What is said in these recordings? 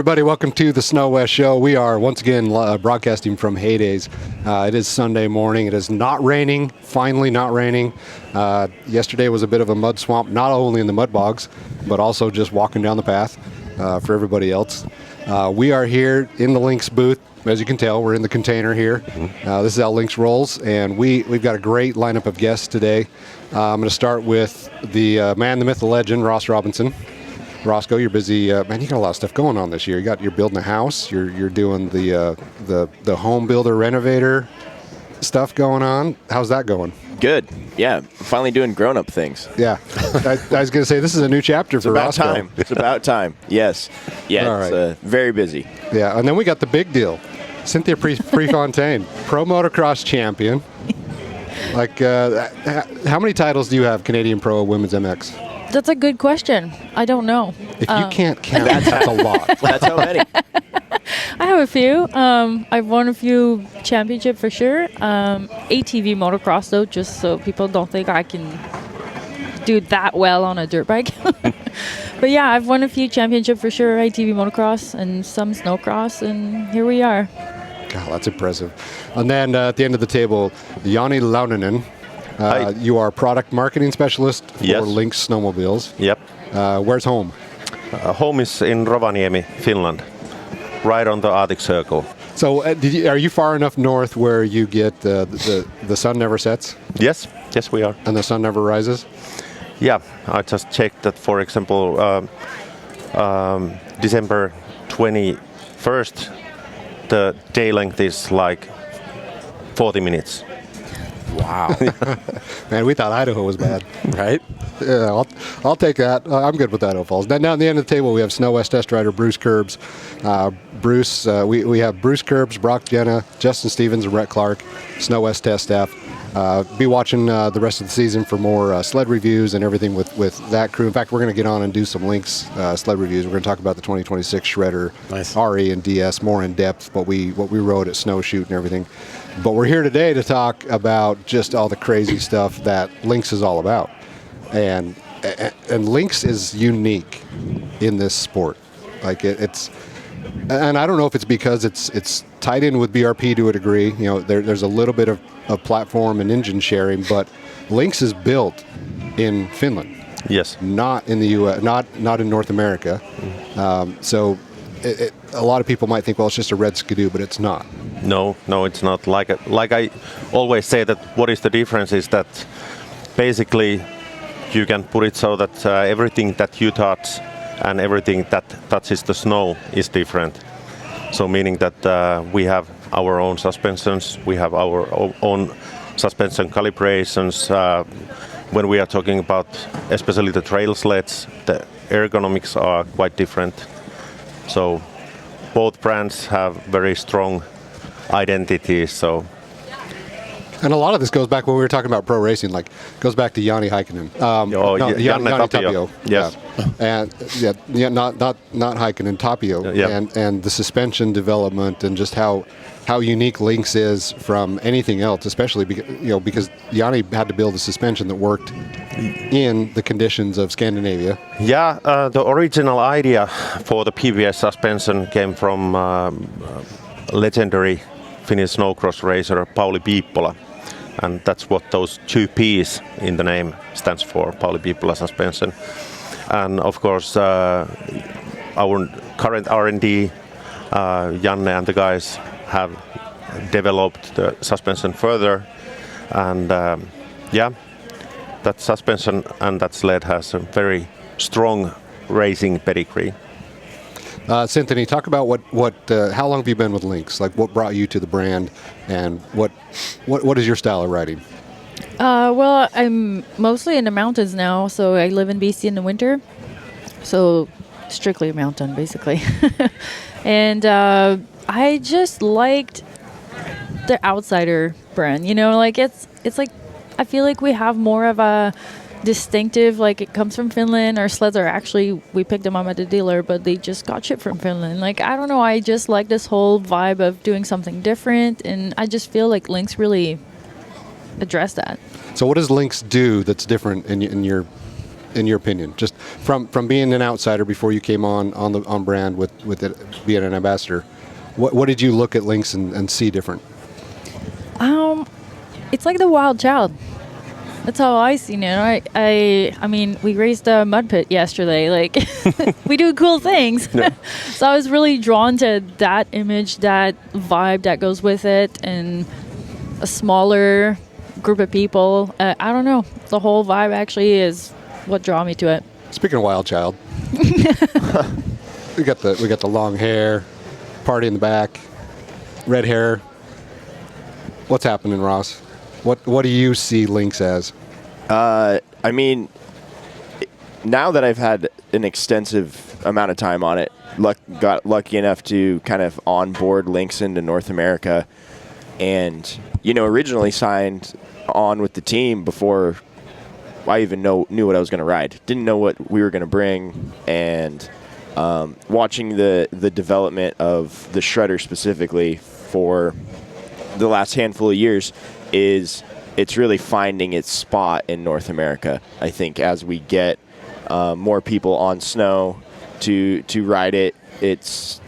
everybody. Welcome to the Snow West Show. We are once again broadcasting from Haydays. It is Sunday morning. It is not raining, finally not raining. Yesterday was a bit of a mud swamp, not only in the mud bogs, but also just walking down the path for everybody else. We are here in the Lynx booth. As you can tell, we're in the container here. This is how Lynx rolls, and we've got a great lineup of guests today. I'm going to start with the man, the myth, the legend, Ross Robinson. Roscoe, you're busy. Man, you got a lot of stuff going on this year. You're building a house. You're doing the home builder renovator stuff going on. How's that going? Good. Yeah, finally doing grown-up things. Yeah, I was going to say this is a new chapter for Roscoe. It's about time. Yes. Yeah. All It's right. very busy. Yeah, and then we got the big deal, Cynthia Prefontaine, pro motocross champion. Like, how many titles do you have, Canadian Pro Women's MX? That's a good question. I don't know. If you can't count, that's a lot. That's how many. I have a few. I've won a few championship for sure. ATV motocross though, just so people don't think I can do that well on a dirt bike. But yeah, I've won a few championship for sure. ATV motocross and some snowcross, and here we are. God, that's impressive. And then at the end of the table, Joni Launonen. You are product marketing specialist for Lynx snowmobiles. Yep. Where's home? Home is in Rovaniemi, Finland, right on the Arctic Circle. So are you far enough north where you get the sun never sets? Yes, we are. And the sun never rises? Yeah, I just checked that, for example, December 21st, the day length is like 40 minutes. Wow. Man, we thought Idaho was bad. Right? Yeah, I'll take that. I'm good with Idaho Falls. Now at the end of the table, we have Snow West test rider Bruce Kerbs. Bruce, we have Bruce Kerbs, Brock Jenna, Justin Stevens, and Rhett Clark, Snow West test staff. Be watching the rest of the season for more sled reviews and everything with that crew. In fact, we're going to get on and do some Lynx sled reviews. We're going to talk about the 2026 Shredder, nice. RE and DS more in depth, what we rode at Snowshoot and everything. But we're here today to talk about just all the crazy stuff that Lynx is all about. And Lynx is unique in this sport. Like it's, and I don't know if it's because it's tied in with BRP to a degree. You know, there's a little bit of platform and engine sharing, but Lynx is built in Finland. Yes. Not in the U.S., not in North America. So a lot of people might think, well, it's just a red Skidoo, but it's not. No, it's not. Like I always say, that what is the difference is that basically you can put it so that everything that you touch and everything that touches the snow is different. So meaning that we have our own suspensions, we have our own suspension calibrations. When we are talking about especially the trail sleds, the ergonomics are quite different. So both brands have very strong identities. So. And a lot of this goes back when we were talking about pro racing, like goes back to Jani Heikkinen. Janne Tapio. Yes. Yeah. And not Heikkinen, Tapio. Yeah. And the suspension development and just how unique Lynx is from anything else, especially because Jani had to build a suspension that worked in the conditions of Scandinavia. Yeah, the original idea for the PBS suspension came from legendary Finnish snowcross racer Pauli Piippola, and that's what those two P's in the name stands for, Pauli Piippola suspension. And of course, our current R&D, Janne and the guys have developed the suspension further, and that suspension and that sled has a very strong racing pedigree. Cynthia, talk about how long have you been with Lynx? Like, what brought you to the brand, and what is your style of riding? Well, I'm mostly in the mountains now, so I live in BC in the winter, so strictly a mountain basically. And I just liked the outsider brand. Like it's like I feel like we have more of a distinctive, like it comes from Finland. Our sleds are actually, we picked them up at the dealer, but they just got shipped from Finland. Like, I don't know, I just like this whole vibe of doing something different, and I just feel like Lynx really addressed that. So what does Lynx do that's different in your in your opinion, just from being an outsider before you came on brand with it being an ambassador? What did you look at Lynx and see different? It's like the wild child. That's how I seen it. I mean, we raced a mud pit yesterday. Like, we do cool things. Yeah. So I was really drawn to that image, that vibe that goes with it, and a smaller group of people. I don't know. The whole vibe actually is what drew me to it. Speaking of wild child, we got the long hair, party in the back, red hair. What's happening, Ross? What do you see Lynx as? I mean, now that I've had an extensive amount of time on it, got lucky enough to kind of onboard Lynx into North America, and originally signed on with the team before I even knew what I was going to ride. Didn't know what we were going to bring, and watching the development of the shredder specifically for the last handful of years it's really finding its spot in North America. I think as we get more people on snow to ride it, it's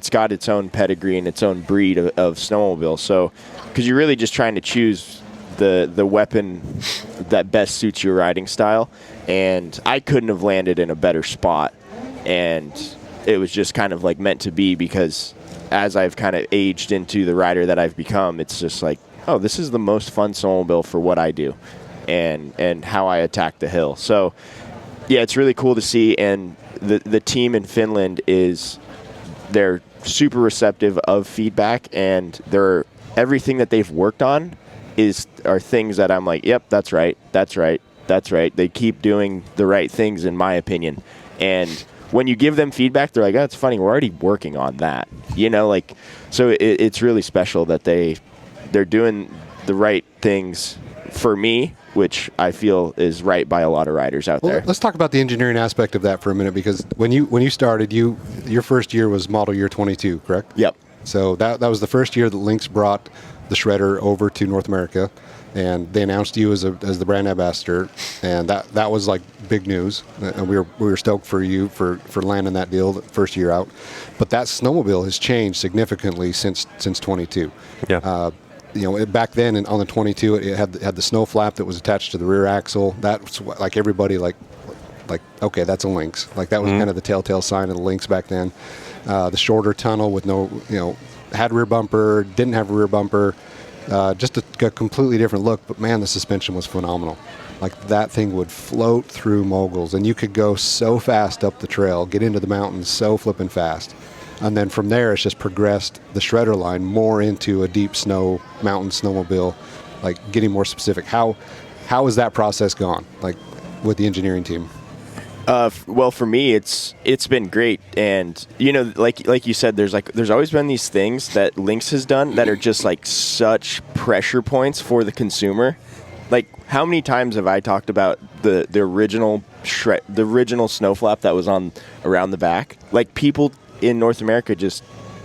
got its own pedigree and its own breed of snowmobile. So, because you're really just trying to choose the weapon that best suits your riding style, and I couldn't have landed in a better spot, and it was just kind of like meant to be, because as I've kind of aged into the rider that I've become, it's just like, oh, this is the most fun snowmobile for what I do and how I attack the hill. So, yeah, it's really cool to see. And the team in Finland they're super receptive of feedback, and everything that they've worked on are things that I'm like, yep, that's right. They keep doing the right things, in my opinion. And when you give them feedback, they're like, oh, it's funny, we're already working on that. So it's really special that they're doing the right things for me, which I feel is right by a lot of riders out there. Let's talk about the engineering aspect of that for a minute, because when you started, your first year was model year 22, correct? Yep. So that was the first year that Lynx brought the shredder over to North America, and they announced you as the brand ambassador, and that was like big news, and we were stoked for you for landing that deal the first year out. But that snowmobile has changed significantly since 22. Yeah. Back then on the 22, it had the snow flap that was attached to the rear axle. That's like everybody like okay, that's a Lynx. Like that was kind of the telltale sign of the Lynx back then. The shorter tunnel with no, had rear bumper, didn't have a rear bumper. Just a completely different look, but man, the suspension was phenomenal. Like that thing would float through moguls, and you could go so fast up the trail, get into the mountains so flipping fast. And then from there, it's just progressed the shredder line more into a deep snow mountain snowmobile, like getting more specific. How has that process gone, like with the engineering team? Well, for me, it's been great, and like you said, there's always been these things that Lynx has done that are just like such pressure points for the consumer. Like, how many times have I talked about the original snow flap that was on around the back? Like, people in North America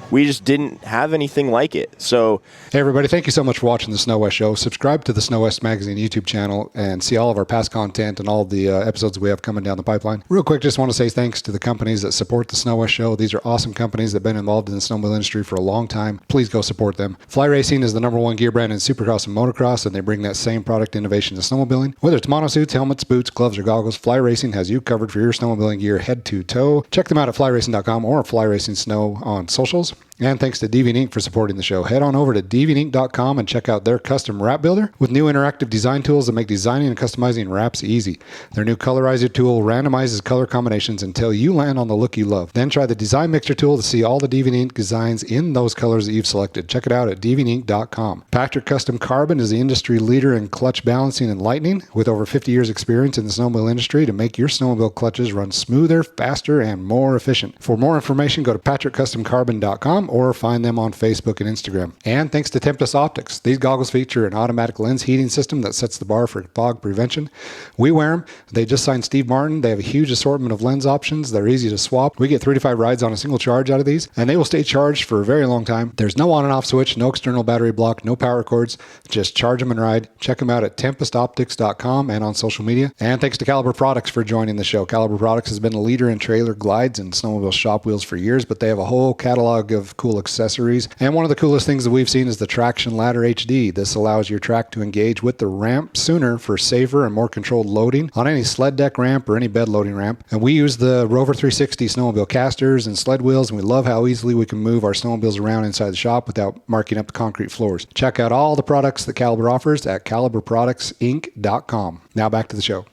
we just didn't have anything like it. So, hey everybody, thank you so much for watching the Snow West Show. Subscribe to the Snow West Magazine YouTube channel and see all of our past content and all the episodes we have coming down the pipeline. Real quick, just want to say thanks to the companies that support the Snow West Show. These are awesome companies that have been involved in the snowmobile industry for a long time. Please go support them. Fly Racing is the #1 gear brand in supercross and motocross, and they bring that same product innovation to snowmobiling. Whether it's monosuits, helmets, boots, gloves, or goggles, Fly Racing has you covered for your snowmobiling gear head to toe. Check them out at flyracing.com or Fly Racing Snow on socials. And thanks to Deviant Ink for supporting the show. Head on over to deviantink.com and check out their custom wrap builder with new interactive design tools that make designing and customizing wraps easy. Their new colorizer tool randomizes color combinations until you land on the look you love. Then try the design mixer tool to see all the Deviant Ink designs in those colors that you've selected. Check it out at deviantink.com. Patrick Custom Carbon is the industry leader in clutch balancing and lightning, with over 50 years experience in the snowmobile industry to make your snowmobile clutches run smoother, faster, and more efficient. For more information, go to patrickcustomcarbon.com them or find them on Facebook and Instagram. And thanks to Tempest Optics. These goggles feature an automatic lens heating system that sets the bar for fog prevention. We wear them. They just signed Steve Martin. They have a huge assortment of lens options. They're easy to swap. We get 3 to 5 rides on a single charge out of these, and they will stay charged for a very long time. There's no on and off switch, no external battery block, no power cords. Just charge them and ride. Check them out at tempestoptics.com and on social media. And thanks to Caliber Products for joining the show. Caliber Products has been a leader in trailer glides and snowmobile shop wheels for years, but they have a whole catalog of cool accessories. And one of the coolest things that we've seen is the Traction Ladder HD. This allows your track to engage with the ramp sooner for safer and more controlled loading on any sled deck ramp or any bed loading ramp. And we use the Rover 360 snowmobile casters and sled wheels, and we love how easily we can move our snowmobiles around inside the shop without marking up the concrete floors. Check out all the products that Caliber offers at caliberproductsinc.com. Now back to the show.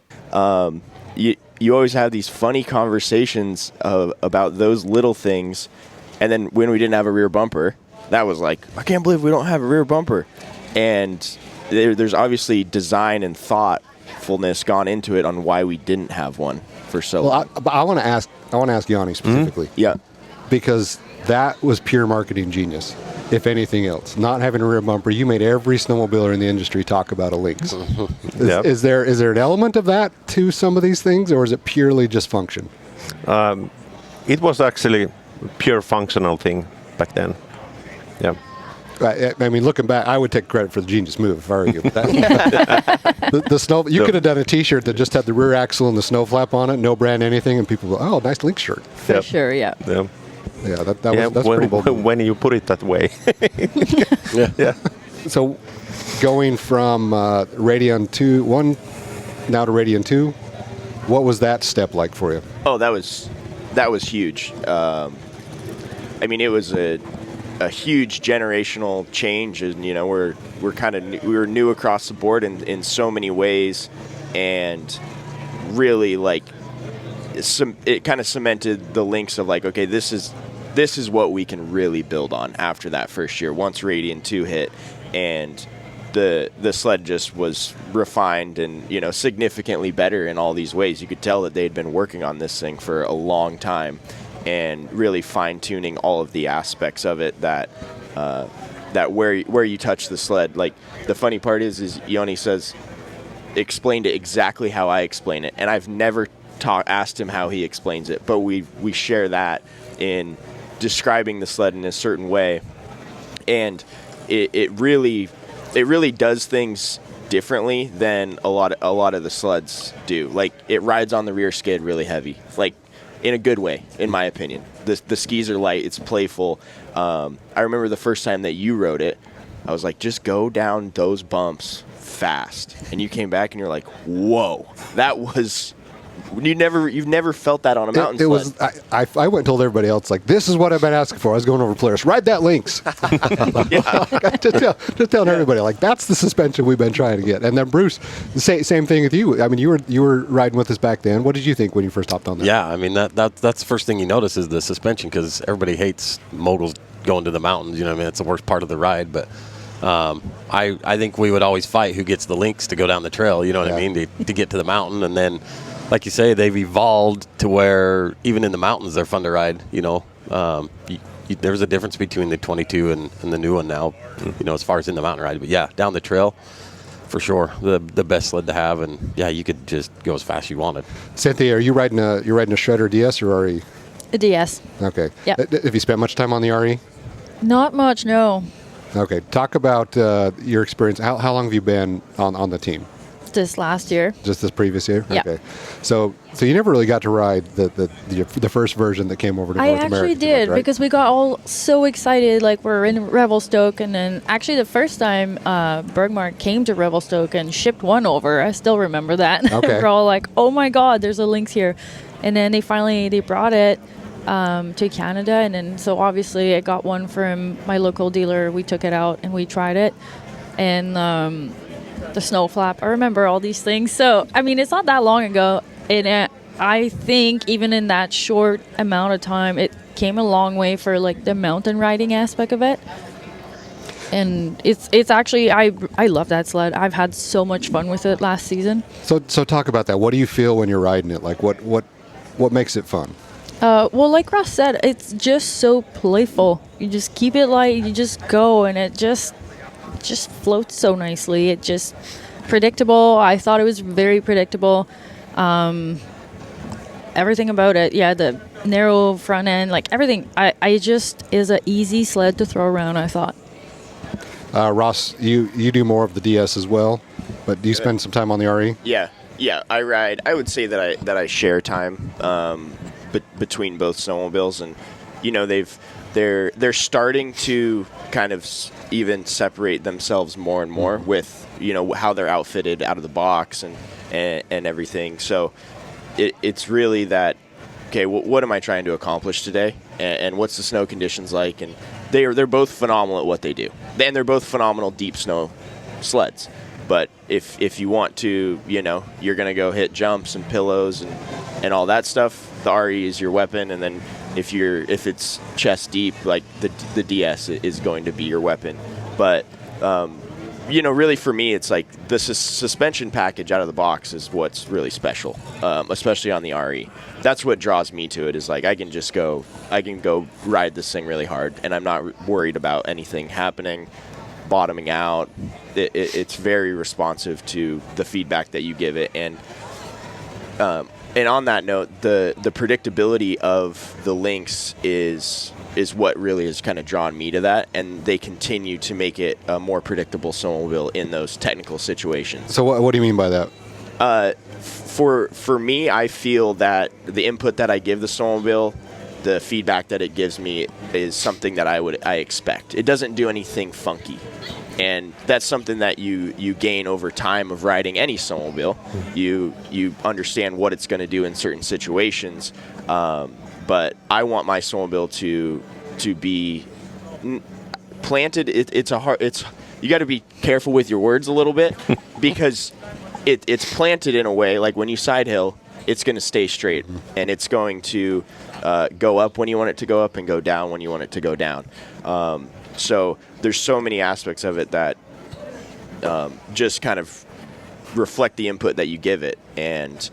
You always have these funny conversations about those little things, and then when we didn't have a rear bumper, that was like, I can't believe we don't have a rear bumper. And there's obviously design and thoughtfulness gone into it on why we didn't have one for so long. I want to ask Joni specifically. Yeah. Because that was pure marketing genius, if anything else. Not having a rear bumper, you made every snowmobiler in the industry talk about a Lynx. Yep. Is there an element of that to some of these things, or is it purely just function? It was actually a pure functional thing back then. Yeah. I mean, looking back, I would take credit for the genius move if I were you. The snow, you could have done a T-shirt that just had the rear axle and the snow flap on it, no brand anything, and people go, "Oh, nice Lynx shirt." For sure, yeah. Yeah. Yeah, that's pretty bold. When you put it that way. Yeah. So, going from Radeon 1 now to Radeon 2, what was that step like for you? Oh, that was huge. I mean, it was a huge generational change, and we were new across the board in so many ways, and really it kind of cemented the Lynx of like, okay, this is what we can really build on after that first year. Once Radeon 2 hit, and the sled just was refined and significantly better in all these ways. You could tell that they'd been working on this thing for a long time and really fine-tuning all of the aspects of it that where you touch the sled. Like, the funny part is Joni says, explained it exactly how I explain it, and I've never asked him how he explains it, but we share that in describing the sled in a certain way, and it really does things differently than a lot of the sleds do. Like, it rides on the rear skid really heavy, like, in a good way, in my opinion. The skis are light, it's playful. I remember the first time that you rode it, I was like, just go down those bumps fast, and you came back and you're like, whoa, that was. You've never felt that on a mountain sled. It was. I went and told everybody else, like, this is what I've been asking for. I was going over Polaris. Ride that Lynx. just telling everybody, like, that's the suspension we've been trying to get. And then Bruce, same thing with you. I mean, you were riding with us back then. What did you think when you first hopped on that? Yeah, I mean that's the first thing you notice is the suspension, because everybody hates moguls going to the mountains. I mean, it's the worst part of the ride, but. I think we would always fight who gets the Lynx to go down the trail. You know what I mean? To get to the mountain, and then. Like you say, they've evolved to where even in the mountains they're fun to ride. There's a difference between the 22 and the new one now. As far as in the mountain ride, but yeah, down the trail, for sure, the best sled to have, and yeah, you could just go as fast as you wanted. Cynthia, are you riding a Shredder DS or RE? A DS. Okay. Yeah. Have you spent much time on the RE? Not much, no. Okay. Talk about your experience. How long have you been on the team? This last year. Just this previous year? Yeah. Okay. So you never really got to ride the first version that came over to North America. I actually did, right? because we got all so excited, like we're in Revelstoke, and then actually the first time Bergmark came to Revelstoke and shipped one over, I still remember that. Okay. We're all like, oh my God, there's a Lynx here. And then they brought it to Canada, and then so obviously I got one from my local dealer. We took it out and we tried it, and the snow flap. I remember all these things. So, I mean, it's not that long ago. And I think even in that short amount of time, it came a long way for like the mountain riding aspect of it. And it's actually, I love that sled. I've had so much fun with it last season. So talk about that. What do you feel when you're riding it? Like what makes it fun? Well, like Ross said, it's just so playful. You just keep it light, you just go, and it just floats so nicely. It just predictable. I thought it was very predictable. Everything about it, yeah, the narrow front end, like everything. I just is an easy sled to throw around, I thought. Ross, you do more of the DS as well, but do you spend some time on the RE? Yeah, I ride. I would say that I share time between both snowmobiles, and they're starting to kind of even separate themselves more and more with how they're outfitted out of the box and everything. So it's really that. Okay, what am I trying to accomplish today, and what's the snow conditions like? And they're both phenomenal at what they do, and they're both phenomenal deep snow sleds. But if you want to, you're gonna go hit jumps and pillows and all that stuff, the RE is your weapon. And then if it's chest deep, like the DS is going to be your weapon. But really for me, it's like the suspension package out of the box is what's really special, especially on the RE. That's what draws me to it, is like I can go ride this thing really hard, and I'm not worried about anything happening, bottoming out. It's very responsive to the feedback that you give it, and on that note, the predictability of the Lynx is what really has kind of drawn me to that, and they continue to make it a more predictable snowmobile in those technical situations. So what do you mean by that? For me, I feel that the input that I give the snowmobile, the feedback that it gives me, is something that I expect. It doesn't do anything funky. And that's something that you gain over time of riding any snowmobile. You understand what it's going to do in certain situations. But I want my snowmobile to be planted. You got to be careful with your words a little bit, because it's planted in a way, like when you side hill, it's going to stay straight, and it's going to go up when you want it to go up and go down when you want it to go down. So there's so many aspects of it that just kind of reflect the input that you give it. And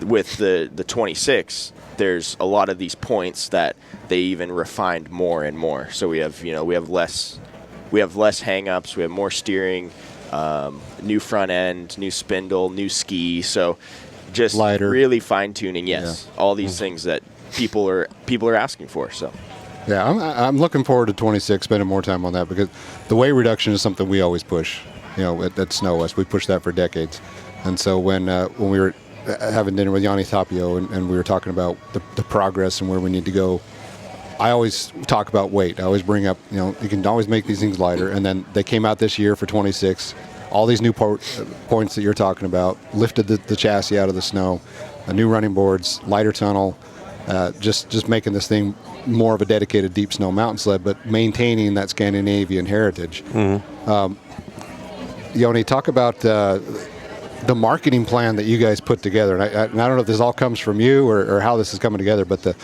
with the 26, there's a lot of these points that they even refined more and more. So we have less hang-ups, we have more steering, new front end, new spindle, new ski. So just lighter, really fine-tuning, all these things that people are asking for. So yeah, I'm looking forward to 26, spending more time on that, because the weight reduction is something we always push. At Snow West, we pushed that for decades. And so when we were having dinner with Yanni Tapio and we were talking about the progress and where we need to go, I always talk about weight. I always bring up, you can always make these things lighter. And then they came out this year for 26. All these new points that you're talking about, lifted the chassis out of the snow, new running boards, lighter tunnel, just making this thing more of a dedicated deep snow mountain sled, but maintaining that Scandinavian heritage. Joni, talk about the marketing plan that you guys put together. And I don't know if this all comes from you or how this is coming together, but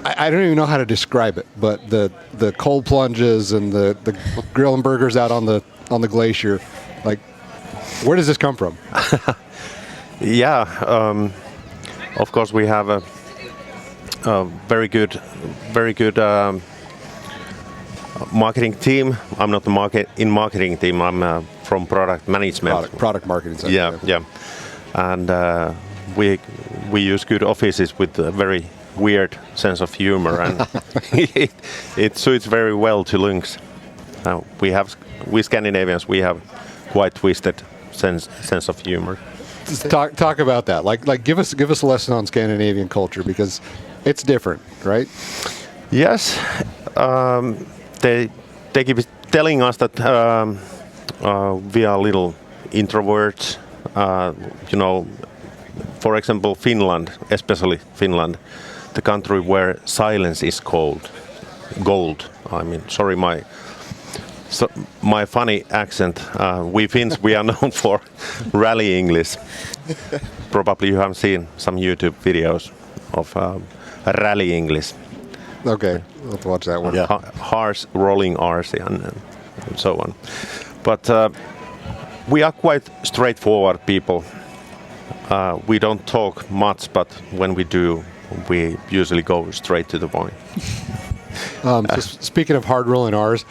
I don't even know how to describe it, but the cold plunges and the grill and burgers out on the glacier, like, where does this come from? Of course we have a very good marketing team. I'm not in marketing team. I'm from product management. Product marketing side. Yeah. And we use good offices with a very weird sense of humor, and it suits very well to Lynx. We Scandinavians, we have quite twisted sense of humor. Talk about that. Like give us a lesson on Scandinavian culture, because it's different, right? Yes. They keep telling us that we are little introverts. For example, Finland, especially Finland, the country where silence is gold. I mean, sorry, my funny accent. We Finns, we are known for rally English. Probably you have seen some YouTube videos of rally English. Okay, we'll have to watch that one. Yeah. Harsh rolling R's and so on. But we are quite straightforward people. We don't talk much, but when we do, we usually go straight to the point. Speaking of hard rolling R's,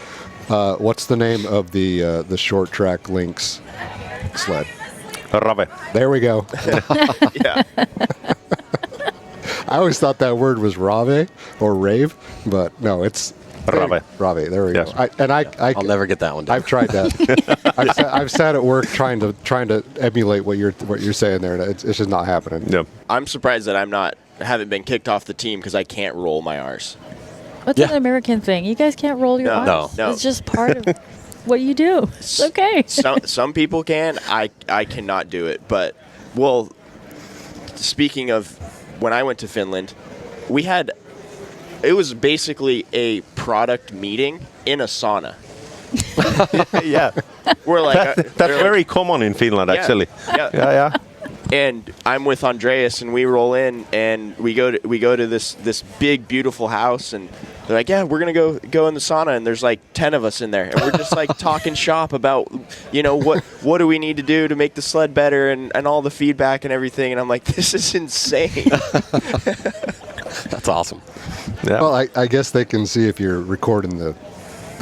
what's the name of the short track Lynx sled? Rave. There we go. Yeah. I always thought that word was rave or rave, but no, it's Rave. Rave. There we Yes. go. I'll never get that one done. I've tried that. I've sat at work trying to emulate what you're saying there. And it's just not happening. Yep. I'm surprised that haven't been kicked off the team because I can't roll my R's. What's an American thing? You guys can't roll your R's. No. It's just part of what you do. It's okay. Some people can. I cannot do it. But, well, speaking of when I went to Finland, it was basically a product meeting in a sauna. Yeah. We're like That's they're very like, common in Finland, actually. Yeah. And I'm with Andreas, and we roll in, and we go to this big beautiful house, and they're like, yeah, we're gonna go in the sauna, and there's like 10 of us in there, and we're just like talking shop about, what do we need to do to make the sled better, and all the feedback and everything, and I'm like, this is insane. That's awesome. Yeah. Well, I guess they can see if you're recording the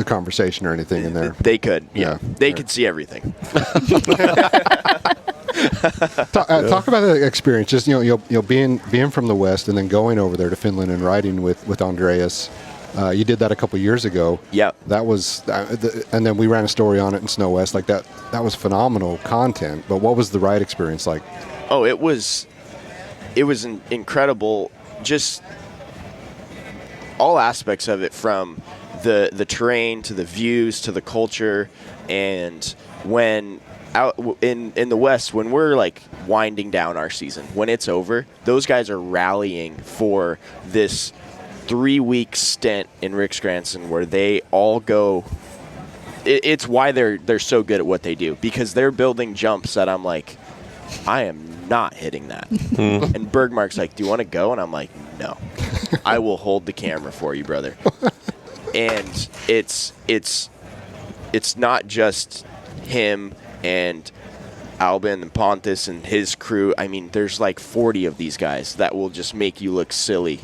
conversation or anything in there. They could, Yeah. they could see everything. Talk about the experience. Just being from the West and then going over there to Finland and riding with Andreas. You did that a couple years ago. Yeah. That was, and then we ran a story on it in Snow West. Like that was phenomenal content. But what was the ride experience like? Oh, it was incredible. Just all aspects of it, from the terrain to the views to the culture. And when out in the West, when we're like winding down our season, when it's over, those guys are rallying for this 3-week stint in Riksgränsen where they all go. It's why they're so good at what they do, because they're building jumps that I'm like, I am not hitting that. And Bergmark's like, do you want to go? And I'm like, no. I will hold the camera for you, brother. And it's not just him and Albin and Pontus and his crew. I mean, there's like 40 of these guys that will just make you look silly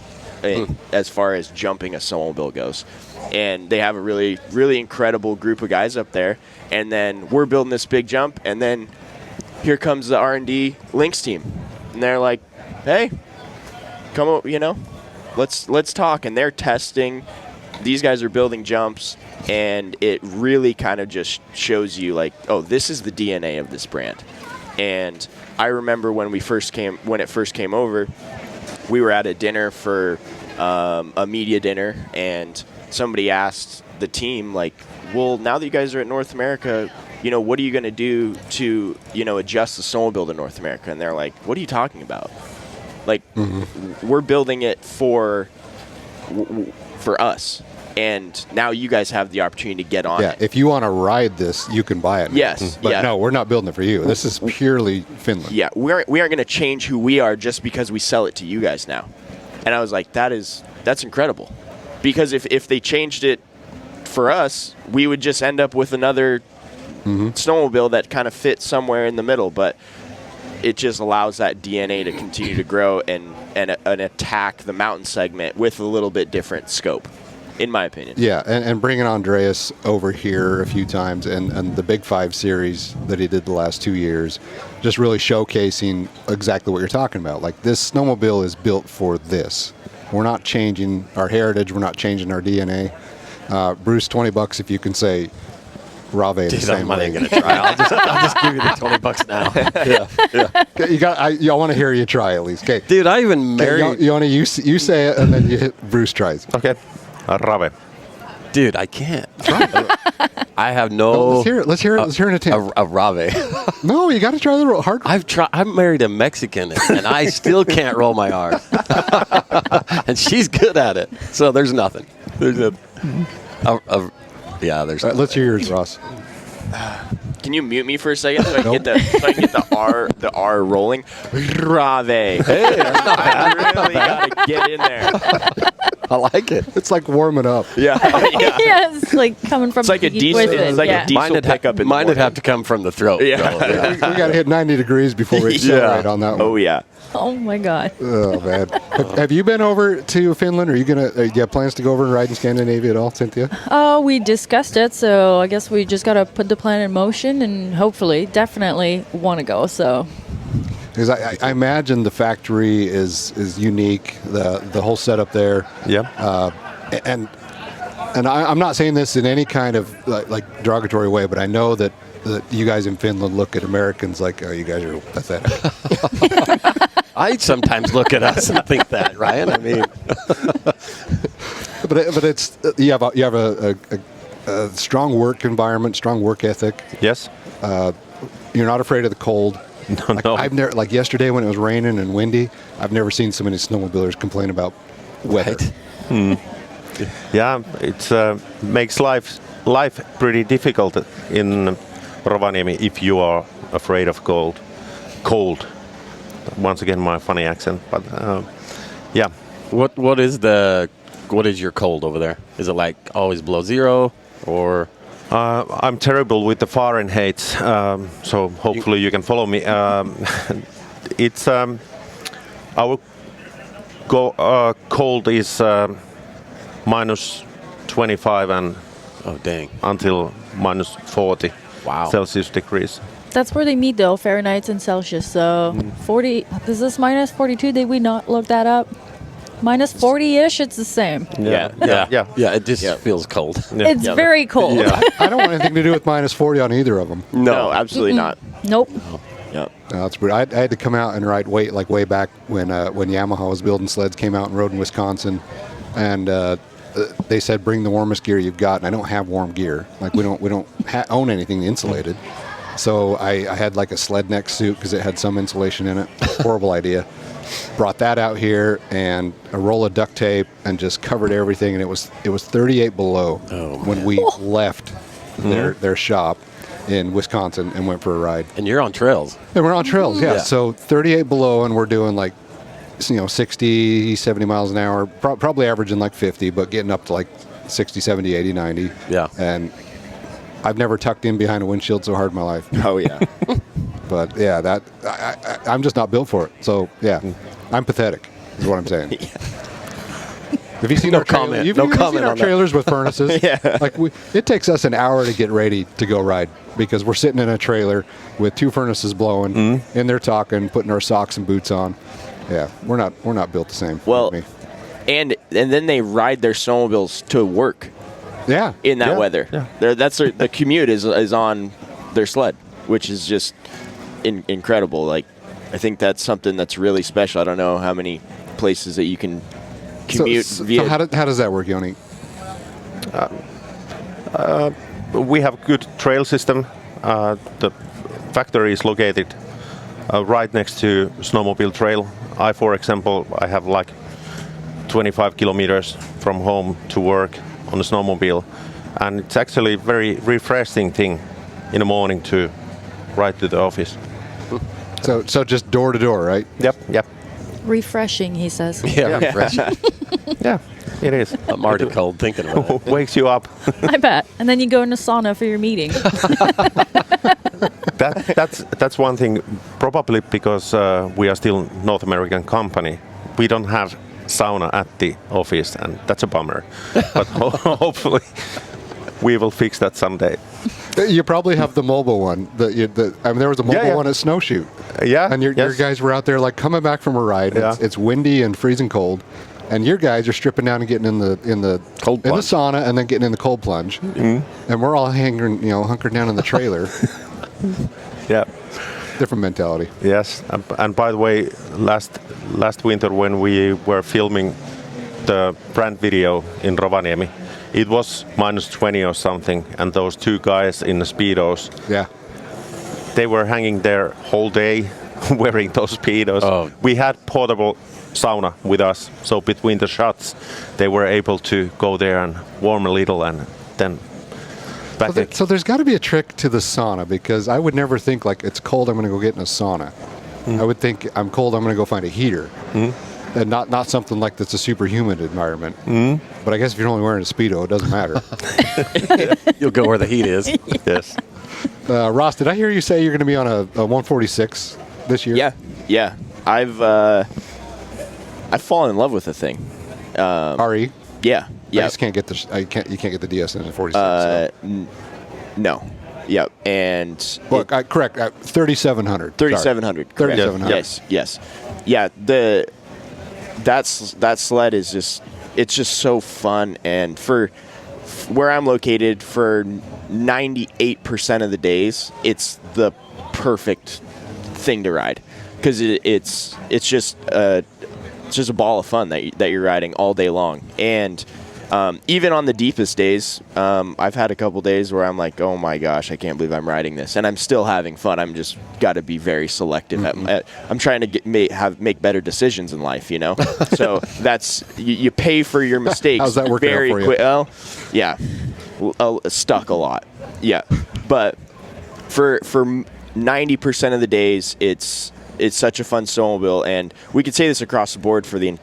as far as jumping a snowmobile goes. And they have a really, really incredible group of guys up there. And then we're building this big jump, and then here comes the R&D Lynx team. And they're like, hey, come on, let's talk. And they're testing. These guys are building jumps, and it really kind of just shows you like, oh, this is the DNA of this brand. And I remember when it first came over, we were at a dinner for a media dinner, and somebody asked the team, like, well, now that you guys are at North America, what are you going to do to, adjust the snowmobile to North America? And they're like, what are you talking about? Like, we're building it for us. And now you guys have the opportunity to get on it. Yeah, if you want to ride this, you can buy it. Yes. But no, we're not building it for you. This is purely Finland. Yeah, we aren't going to change who we are just because we sell it to you guys now. And I was like, that's incredible. Because if they changed it for us, we would just end up with another snowmobile that kind of fits somewhere in the middle. But it just allows that DNA to continue to grow and attack the mountain segment with a little bit different scope, in my opinion. Yeah, and bringing Andreas over here a few times, and the Big 5 series that he did the last 2 years, just really showcasing exactly what you're talking about. Like, this snowmobile is built for this. We're not changing our heritage. We're not changing our DNA. Bruce, $20 if you can say Rave the same way. I'm not gonna try. I'll just give you the $20 now. Yeah. I want to hear you try at least. Okay, Dude, I even married. you say it, and then Bruce tries. Okay. Rave. Dude, I can't. I have no. Let's hear it. Let's hear an attempt. A rave. No, you got to try the hard. I'm married a Mexican, and I still can't roll my R. And she's good at it. So there's nothing. There's yeah. There's. Let's hear yours, Ross. Can you mute me for a second so I can get the R rolling? Rave. Hey, I really gotta get in there. I like it. It's like warming up. Yeah. Yeah, it's like coming from It's like a the heat diesel. with it, It's like yeah. a diesel pickup. Mine would have to come from the throat. Yeah. though, We got to hit 90 degrees before we accelerate on that one. Oh yeah. Oh my God. Oh, man. Have you been over to Finland? Are you you have plans to go over and ride in Scandinavia at all, Cynthia? Oh, we discussed it, so I guess we just got to put the plan in motion and hopefully, definitely want to go. So, Because I imagine the factory is unique, the whole setup there. Yeah. And I'm not saying this in any kind of like derogatory way, but I know that you guys in Finland look at Americans like, oh, you guys are pathetic. I sometimes look at us and think that, Ryan. I mean, but it's you have a strong work environment, strong work ethic. Yes. You're not afraid of the cold. No. I've never, like yesterday when it was raining and windy, I've never seen so many snowmobilers complain about weather. Right. Yeah, it makes life pretty difficult in Rovaniemi if you are afraid of cold. Once again, my funny accent, but yeah. what is your cold over there? Is it like always below zero, or? I'm terrible with the Fahrenheit, so hopefully you can follow me. It's our cold is minus 25 and Oh dang! until minus 40 Wow. Celsius degrees. that's where they meet though, Fahrenheit and Celsius. So, 40, is this minus 42? Did we not look that up? Minus 40-ish, it's the same. Yeah. It just Yeah. feels cold. Yeah. It's very cold. Yeah. I don't want anything to do with minus 40 on either of them. No, absolutely not. Nope. Yeah. No, that's weird. I had to come out and ride way back when Yamaha was building sleds, came out and rode in Wisconsin, and they said bring the warmest gear you've got, and I don't have warm gear. Like we don't own anything insulated, so I had like a sled neck suit because it had some insulation in it. Horrible idea. Brought that out here and a roll of duct tape and just covered everything, and it was 38 below when we left their shop in Wisconsin and went for a ride. And you're on trails. And we're on trails, yeah. Yeah. So 38 below, and we're doing like, 60, 70 miles an hour, probably averaging like 50, but getting up to like 60, 70, 80, 90. Yeah. And I've never tucked in behind a windshield so hard in my life. Oh yeah. But yeah, I'm just not built for it. So yeah, I'm pathetic, is what I'm saying. Have you seen No our trailer- comment. You've No you've seen comment our on that. trailers with furnaces? Yeah. Like it takes us an hour to get ready to go ride because we're sitting in a trailer with two furnaces blowing, and they're talking, putting our socks and boots on. Yeah, we're not built the same. Well, me. and then they ride their snowmobiles to work Yeah, in that yeah. weather. Yeah. The commute is on their sled, which is just incredible. Like, I think that's something that's really special. I don't know how many places that you can commute via. So how does that work, Joni? We have good trail system. The factory is located right next to snowmobile trail. For example, I have like 25 kilometers from home to work on a snowmobile, and it's actually a very refreshing thing in the morning to ride to the office. So just door to door, right? Yep. Refreshing, he says. Yeah, refreshing. Yeah, it is. I'm already cold thinking about it. Wakes you up. I bet. And then you go in a sauna for your meeting. That's one thing, probably because we are still North American company. We don't have sauna at the office, and that's a bummer. But hopefully we will fix that someday. You probably have the mobile one. There was a mobile Yeah. one at Snowshoot. Yeah, And your guys were out there like coming back from a ride. Yeah. It's windy and freezing cold, and your guys are stripping down and getting in the Cold in the plunge. sauna and then getting in the cold plunge. And we're all hunkered down in the trailer. Yeah. Different mentality. Yes, and by the way, last winter when we were filming the brand video in Rovaniemi, it was minus 20 or something, and those two guys in the Speedos, Yeah. they were hanging there whole day wearing those Speedos. Oh. We had portable sauna with us, so between the shots, they were able to go there and warm a little, and then back again. So there's got to be a trick to the sauna, because I would never think like it's cold, I'm going to go get in a sauna. I would think I'm cold, I'm going to go find a heater. and not something like that's a super humid environment. But I guess if you're only wearing a Speedo, it doesn't matter. You'll go where the heat is. Yes. Ross, did I hear you say you're going to be on a 146 this year? Yeah. I've fallen in love with the thing. RE? Yeah. I just can't get you can't get the DS in a 46. No. Yep. And Well, correct. 3700. 3700. 3700. Yes. Yeah. That sled is just so fun, and for where I'm located, for 98% of the days, it's the perfect thing to ride, because it's just a ball of fun that you're riding all day long. And even on the deepest days, I've had a couple days where I'm like, oh my gosh, I can't believe I'm riding this, and I'm still having fun. I'm just got to be very selective. I'm trying to make better decisions in life, you know. So that's you pay for your mistakes. How's that working very out for you? quick. Oh, yeah, stuck a lot. Yeah, but for 90% of the days, it's such a fun snowmobile, and we could say this across the board for the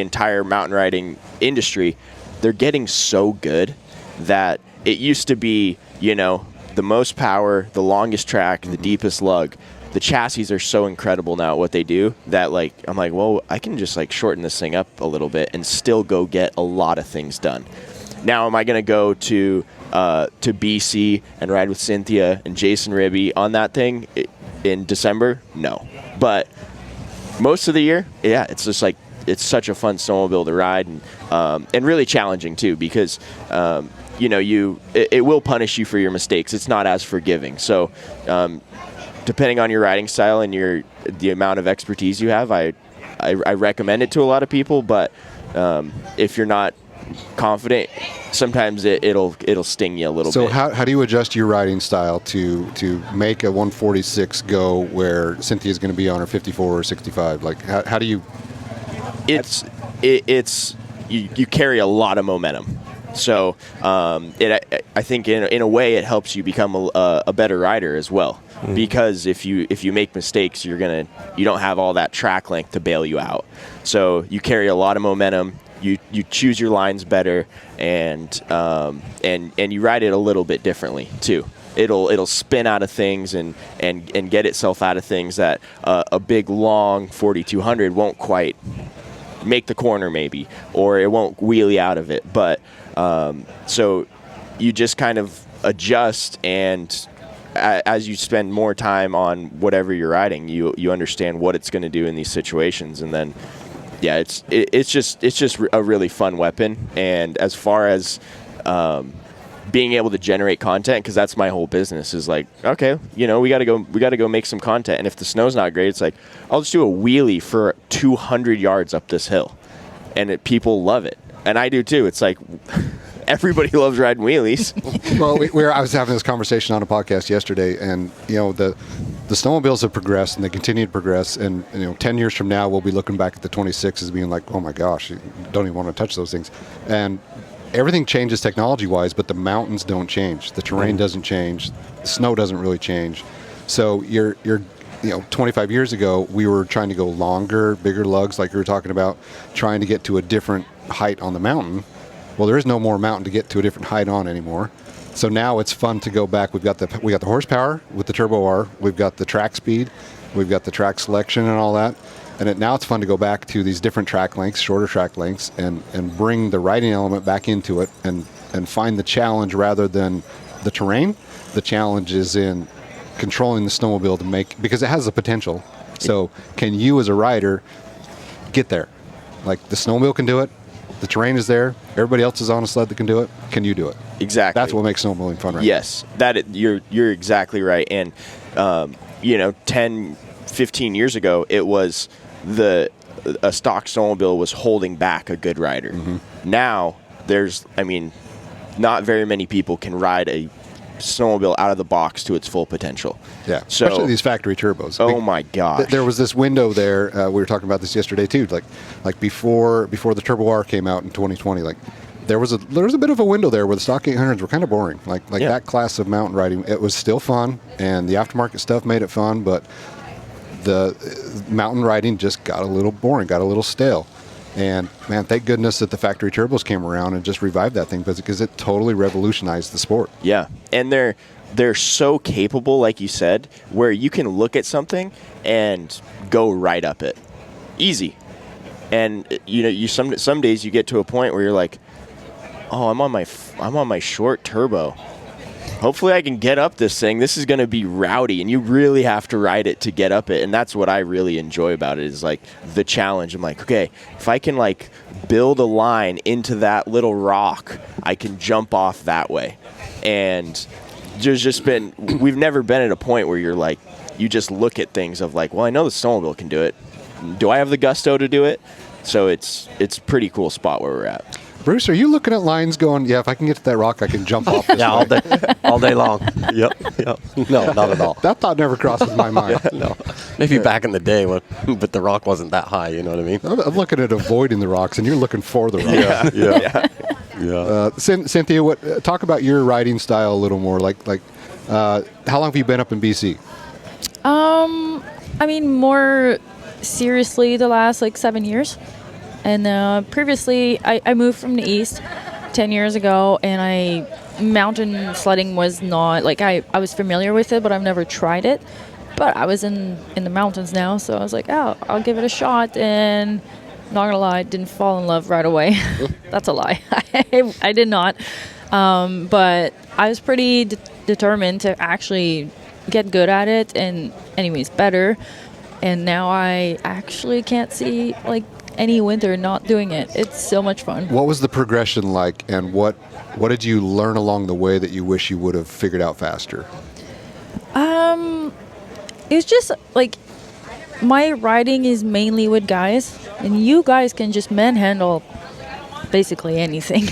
entire mountain riding industry. They're getting so good that it used to be, the most power, the longest track, the deepest lug. The chassis are so incredible now at what they do that, I'm like, well, I can just shorten this thing up a little bit and still go get a lot of things done. Now, am I going to go to BC and ride with Cynthia and Jason Ribby on that thing in December? No. But most of the year, yeah, it's just it's such a fun snowmobile to ride, and really challenging too, because it will punish you for your mistakes. It's not as forgiving. So depending on your riding style and the amount of expertise you have, I recommend it to a lot of people. But if you're not confident, sometimes it'll sting you a little bit. So how do you adjust your riding style to make a 146 go where Cynthia's going to be on her 54 or 65? How do you? You carry a lot of momentum. So I think in a way it helps you become a better rider as well. Because if you make mistakes, you don't have all that track length to bail you out. So you carry a lot of momentum. You choose your lines better, and you ride it a little bit differently too. It'll spin out of things and get itself out of things that a big long 4200 won't quite make the corner maybe, or it won't wheelie out of it. But so you just kind of adjust, and as you spend more time on whatever you're riding, you understand what it's going to do in these situations, and then. Yeah, it's just a really fun weapon. And as far as being able to generate content, because that's my whole business, is okay, we got to go make some content. And if the snow's not great, it's I'll just do a wheelie for 200 yards up this hill, and people love it, and I do too. It's everybody loves riding wheelies. Well, I was having this conversation on a podcast yesterday, and the snowmobiles have progressed, and they continue to progress. And 10 years from now, we'll be looking back at the 26 as being oh my gosh, you don't even want to touch those things. And everything changes technology-wise, but the mountains don't change. The terrain doesn't change. The snow doesn't really change. So you're 25 years ago, we were trying to go longer, bigger lugs, like you were talking about, trying to get to a different height on the mountain. Well, there is no more mountain to get to a different height on anymore. So now it's fun to go back. We got the horsepower with the Turbo R. We've got the track speed. We've got the track selection and all that. And now it's fun to go back to these different track lengths, shorter track lengths, and bring the riding element back into it and find the challenge rather than the terrain. The challenge is in controlling the snowmobile because it has the potential. So can you as a rider get there? The snowmobile can do it. The terrain is there. Everybody else is on a sled that can do it. Can you do it? Exactly. That's what makes snowmobiling fun, right? Yes, you're exactly right. And 10, 15 years ago, it was a stock snowmobile was holding back a good rider. Now there's, not very many people can ride a snowmobile out of the box to its full potential. Yeah, especially these factory turbos. Oh my gosh! There was this window there. We were talking about this yesterday too. Before the Turbo R came out in 2020, there was a bit of a window there where the stock 800s were kind of boring. That class of mountain riding, it was still fun, and the aftermarket stuff made it fun. But the mountain riding just got a little boring, got a little stale. And man, thank goodness that the factory turbos came around and just revived that thing because it totally revolutionized the sport. Yeah, and they're so capable, like you said, where you can look at something and go right up it, easy. And some days you get to a point where you're like, oh, I'm on my short turbo. Hopefully I can get up this thing. This is going to be rowdy, and you really have to ride it to get up it. And that's what I really enjoy about it is like the challenge. I'm like, okay, if I can like build a line into that little rock, I can jump off that way. And we've never been at a point where you're like, you just look at things of like, well, I know the snowmobile can do it. Do I have the gusto to do it? So it's a pretty cool spot where we're at. Bruce, are you looking at lines going, yeah, if I can get to that rock, I can jump off this way? all day long. Yep. No, not at all. That thought never crosses my mind. No, maybe back in the day, but the rock wasn't that high. You know what I mean? I'm looking at avoiding the rocks, and you're looking for the rocks. Yeah. Cynthia, talk about your riding style a little more. How long have you been up in BC? I mean, more seriously, the last 7 years. And previously, I moved from the east 10 years ago, and mountain sledding was not, I was familiar with it, but I've never tried it. But I was in the mountains now, so I was like, oh, I'll give it a shot. And not gonna lie, I didn't fall in love right away. That's a lie. I did not. But I was pretty determined to actually get good at it, and anyways, better. And now I actually can't see, any winter not doing it. It's so much fun. What was the progression like, and what did you learn along the way that you wish you would have figured out faster? It's just my riding is mainly with guys, and you guys can just manhandle basically anything.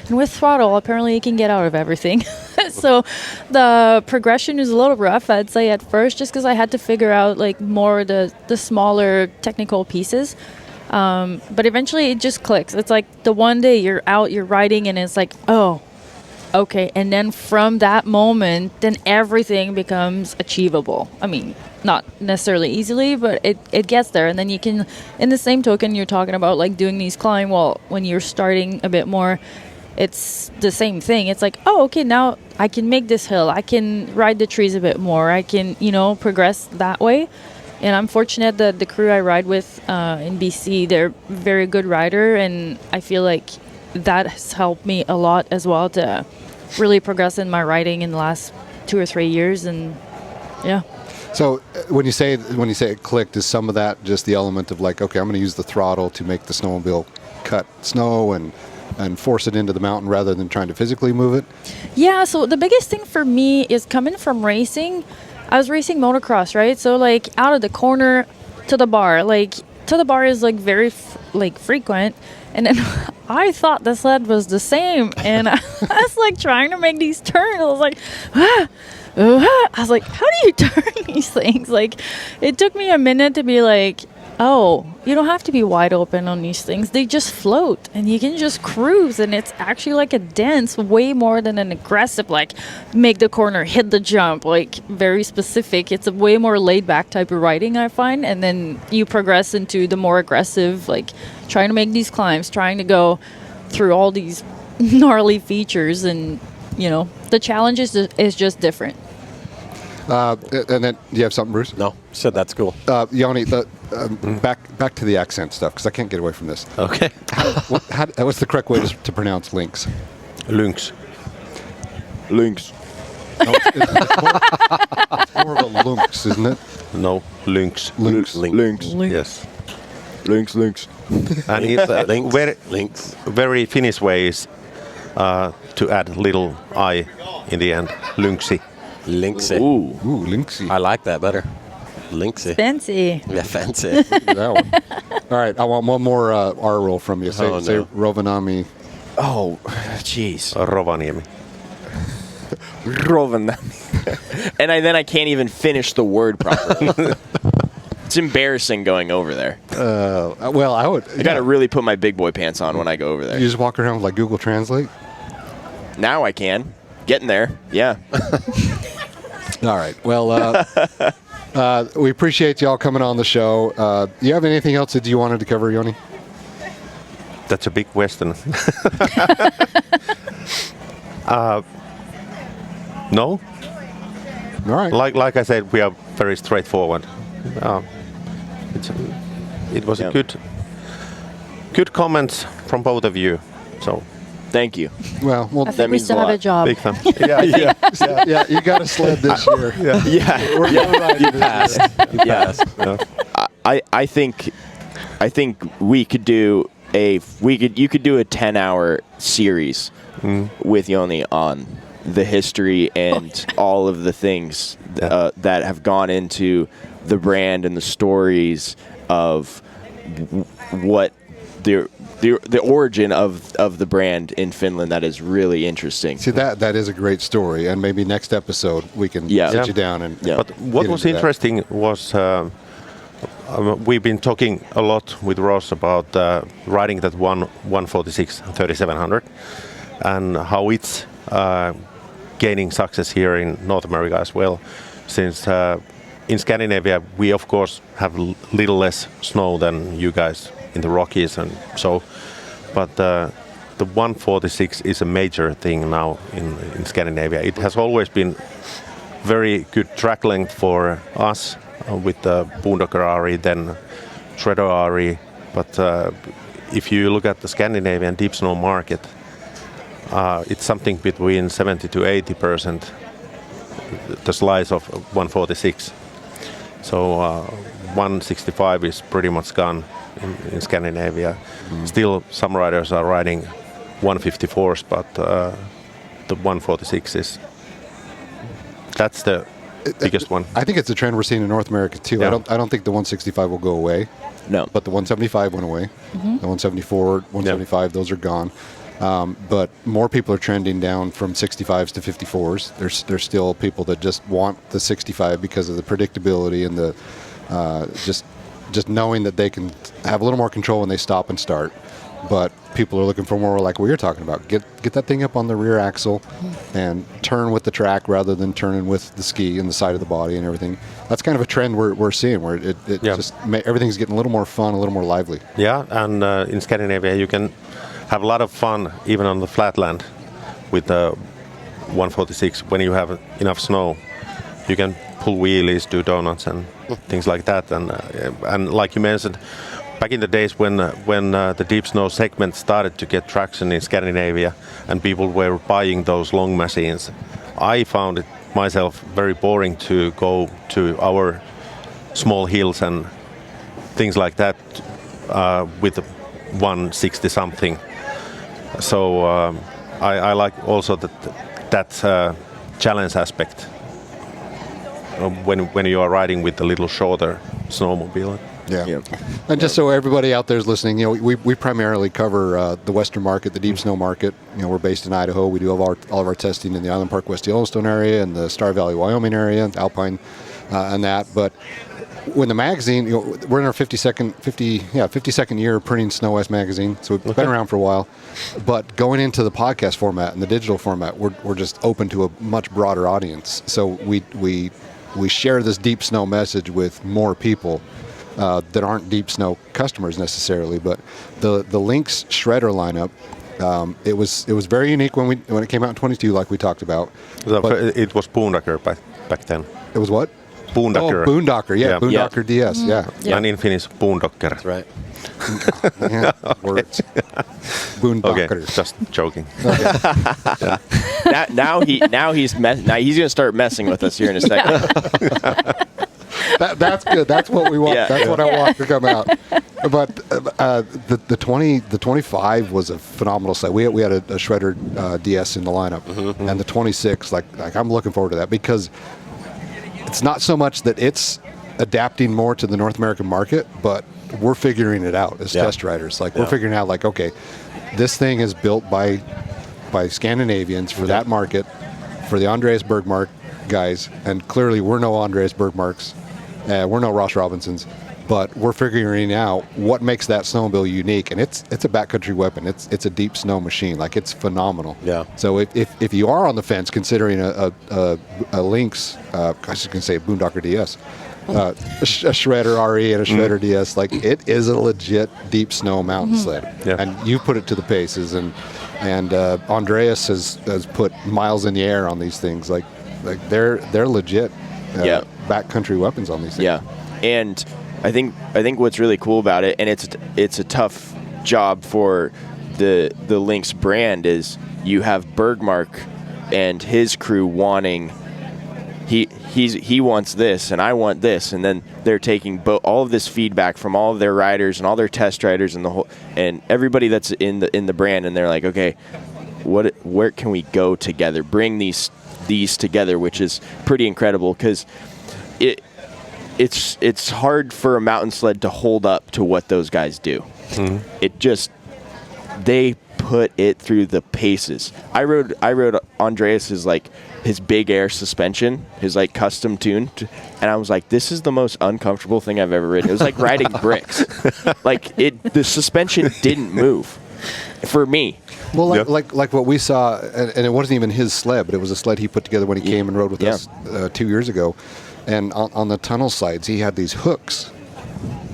And with throttle, apparently you can get out of everything. So the progression is a little rough, I'd say, at first, just because I had to figure out more the smaller technical pieces. But eventually it just clicks. It's like the one day you're out, you're riding, and it's like, oh, okay. And then from that moment, then everything becomes achievable. I mean, not necessarily easily, but it gets there. And then you can, in the same token, you're talking about doing these climb. Well, when you're starting a bit more, it's the same thing. It's like, oh, okay, now I can make this hill. I can ride the trees a bit more. I can, progress that way. And I'm fortunate that the crew I ride with in BC, they're very good rider, and I feel like that has helped me a lot as well to really progress in my riding in the last 2 or 3 years, and yeah. So when you say it clicked, is some of that just the element of okay, I'm going to use the throttle to make the snowmobile cut snow and force it into the mountain rather than trying to physically move it? Yeah, so the biggest thing for me is coming from racing. I was racing motocross, right? So out of the corner to the bar, to the bar is very frequent. And then I thought the sled was the same, and I was trying to make these turns. I was like, I was like, how do you turn these things? It took me a minute to be like, oh, you don't have to be wide open on these things. They just float, and you can just cruise, and it's actually a dance way more than an aggressive, make the corner, hit the jump, very specific. It's a way more laid-back type of riding, I find, and then you progress into the more aggressive, trying to make these climbs, trying to go through all these gnarly features, and, the challenge is just different. And then, do you have something, Bruce? No, said that's cool. Joni, back to the accent stuff, because I can't get away from this. Okay. What's the correct way to pronounce Lynx? Lynx. Lynx. No, it's more of a lynx, isn't it? No, Lynx. Lynx. Lynx. Yes. Lynx. And it's very Finnish way is to add little I in the end. Lynxi. Lynxy. Ooh, Lynxy. I like that better. Lynxy. Fancy. Yeah, fancy. That one. All right, I want one more R roll from you. Say Rovaniemi. Oh, jeez. Rovaniemi. Rovaniemi. And then I can't even finish the word properly. It's embarrassing going over there. Well, I got to really put my big boy pants on when I go over there. You just walk around with Google Translate? Now I can. Getting there. Yeah. All right. Well, We appreciate y'all coming on the show. You have anything else that you wanted to cover, Joni? That's a big question. No. All right. Like I said, we are very straightforward. It was a good comments from both of you. So Thank you. Well, I think we means still a have a lot. job. big fan. yeah, you got a sled this year. Yeah. We're gonna ride it this year. Yeah. I think we could do you could do a 10-hour series with Joni on the history and all of the things that have gone into the brand and the stories of what the origin of the brand in Finland. That is really interesting. See, that is a great story, and maybe next episode we can sit you down and. Yeah. But what was interesting was we've been talking a lot with Ross about riding that 146 3700 and how it's gaining success here in North America as well. Since in Scandinavia we of course have little less snow than you guys in the Rockies and so, but the 146 is a major thing now in Scandinavia. It has always been very good track length for us with the Boondocker Ari, then Shredder Ari, but if you look at the Scandinavian deep snow market, it's something between 70 to 80% the slice of 146. So 165 is pretty much gone in Scandinavia. Still, some riders are riding 154s, but the 146 that's the biggest one. I think it's a trend we're seeing in North America too. Yeah. I don't think the 165 will go away. No. But the 175 went away. The 174, 175, those are gone. But more people are trending down from 65s to 54s. There's still people that just want the 65 because of the predictability and the just knowing that they can have a little more control when they stop and start. But people are looking for more like what you're talking about. Get that thing up on the rear axle and turn with the track rather than turning with the ski and the side of the body and everything. That's kind of a trend we're seeing where it just everything's getting a little more fun, a little more lively. Yeah, and in Scandinavia you can have a lot of fun even on the flatland with the 146 when you have enough snow. You can pull wheelies, do donuts and things like that. And like you mentioned, back in the days when the deep snow segment started to get traction in Scandinavia and people were buying those long machines, I found it myself very boring to go to our small hills and things like that with 160 something. So I like also that challenge aspect when you are riding with a little shorter snowmobile. Yeah. And just so everybody out there is listening, we primarily cover the Western market, the deep snow market. We're based in Idaho. We do all of our testing in the Island Park West Yellowstone area and the Star Valley, Wyoming area, Alpine, and that. But when the magazine, we're in our 52nd year of printing Snow West magazine, so we've been around for a while. But going into the podcast format and the digital format, we're just open to a much broader audience. So we share this deep snow message with more people that aren't deep snow customers necessarily. But the Lynx shredder lineup, it was very unique when it came out in 22, like we talked about. It was Boondocker back then. It was what? Boondocker. Oh, Boondocker, Boondocker DS, Yeah. And in Finnish, Boondocker. That's right. Yeah, words. Boondocker. Okay, just joking. Now he's going to start messing with us here in a second. That's good. That's what we want. Yeah. That's what I want to come out. But the 25 was a phenomenal set. We had a shredder DS in the lineup, and the 26. Like I'm looking forward to that because it's not so much that it's adapting more to the North American market, but we're figuring it out as test riders. Like we're figuring out, like, okay, this thing is built by Scandinavians for that market, for the Andreas Bergmark guys, and clearly we're no Andreas Bergmarks, we're no Ross Robinsons, but we're figuring out what makes that snowmobile unique, and it's a backcountry weapon. It's a deep snow machine. Like, it's phenomenal. Yeah. So if you are on the fence considering a Lynx, I was just gonna say Boondocker DS, a Shredder RE and a Shredder DS. Like, it is a legit deep snow mountain sled, and you put it to the paces. And Andreas has put miles in the air on these things. Like they're legit backcountry weapons on these things. Yeah, and I think what's really cool about it, and it's a tough job for the Lynx brand, is you have Bergmark and his crew wanting. He wants this, and I want this, and then they're taking all of this feedback from all of their riders and all their test riders and everybody that's in the brand, and they're like, okay, where can we go together? Bring these together, which is pretty incredible, because it's hard for a mountain sled to hold up to what those guys do. They put it through the paces. I rode Andreas's his big air suspension, his custom tuned, and I was like, this is the most uncomfortable thing I've ever ridden. It was like riding bricks. The suspension didn't move for me. Well, like what we saw, and it wasn't even his sled, but it was a sled he put together when he came and rode with us 2 years ago. And on the tunnel sides, he had these hooks,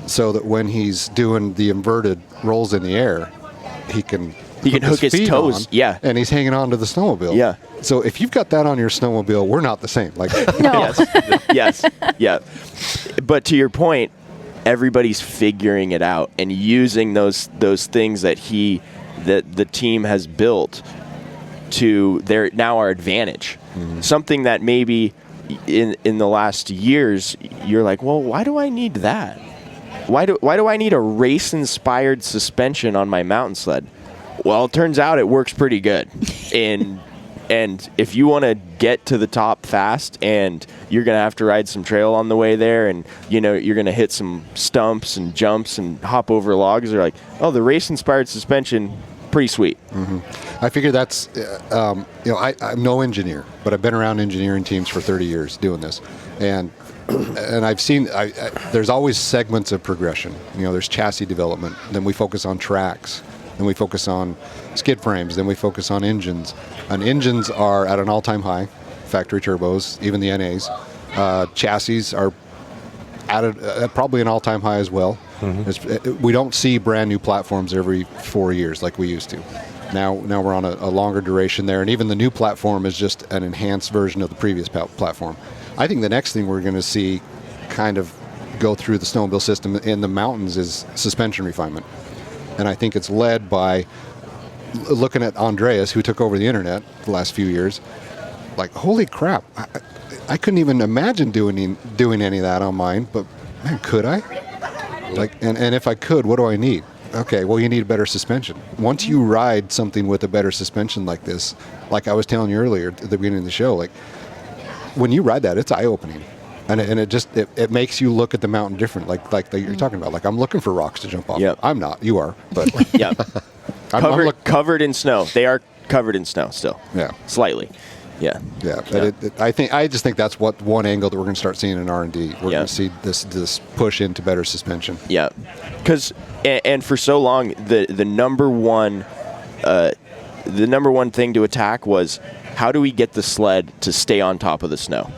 so that when he's doing the inverted rolls in the air, he can hook his toes, and he's hanging on to the snowmobile. Yeah. So if you've got that on your snowmobile, we're not the same. No. Yes. But to your point, everybody's figuring it out and using those things that the team has built to our advantage. Something that maybe in the last years you're like, well, why do I need that? Why do I need a race-inspired suspension on my mountain sled? Well, it turns out it works pretty good. And if you want to get to the top fast, and you're going to have to ride some trail on the way there, and you're going to hit some stumps and jumps and hop over logs, they're like, oh, the race-inspired suspension, pretty sweet. I figure that's, I'm no engineer, but I've been around engineering teams for 30 years doing this. And I've seen, there's always segments of progression. There's chassis development, then we focus on tracks, then we focus on skid frames, then we focus on engines. And engines are at an all-time high, factory turbos, even the NAs. Chassis are at probably an all-time high as well. We don't see brand new platforms every 4 years like we used to. Now we're on a longer duration there, and even the new platform is just an enhanced version of the previous platform. I think the next thing we're going to see kind of go through the snowmobile system in the mountains is suspension refinement. And I think it's led by looking at Andreas, who took over the internet the last few years. Like, holy crap, I couldn't even imagine doing any of that on mine, but man, could I? And if I could, what do I need? Okay, well, you need a better suspension. Once you ride something with a better suspension like this, like I was telling you earlier at the beginning of the show, when you ride that, it's eye-opening. And it makes you look at the mountain different, like you're talking about. Like, I'm looking for rocks to jump off. Yep. I'm not. You are. But covered in snow. They are covered in snow still. Yeah. Slightly. Yeah. Yeah. I just think that's one angle that we're going to start seeing in R&D. We're going to see this push into better suspension. Yeah. Because and for so long the number one thing to attack was, how do we get the sled to stay on top of the snow?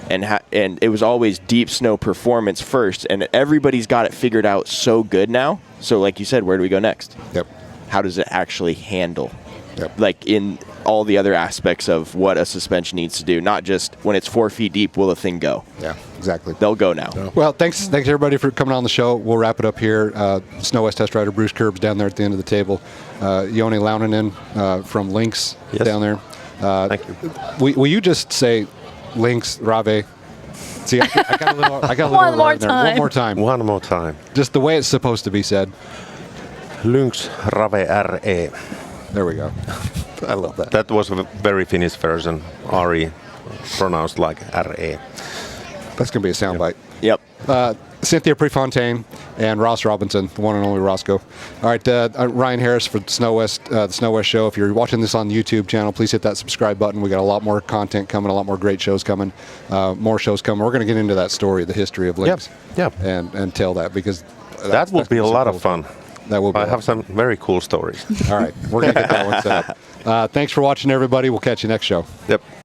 And it was always deep snow performance first, and everybody's got it figured out so good now. So like you said, where do we go next? Yep. How does it actually handle? Yep. Like in all the other aspects of what a suspension needs to do, not just when it's 4 feet deep, will the thing go? Yeah, exactly. They'll go now. Yeah. Well, thanks everybody for coming on the show. We'll wrap it up here. Snow West test rider Bruce Kerbs down there at the end of the table. Joni Launonen from Lynx down there. Thank you. Will you just say Lynx, Rave? See, I got a little. One more time. One more time. One more time. Just the way it's supposed to be said. Lynx Rave RE. There we go. I love that. That was a very Finnish version. RE pronounced like RE. That's going to be a soundbite. Yep. Cynthia Prefontaine and Ross Robinson, the one and only Roscoe. All right, Ryan Harris for the Snow West Show. If you're watching this on the YouTube channel, please hit that subscribe button. We got a lot more content coming, a lot more great shows coming, more shows coming. We're going to get into that story, the history of Lynx, and tell that, because that will be a lot of fun. That will be. I have some very cool stories. All right, we're going to get that one set up. Thanks for watching, everybody. We'll catch you next show. Yep.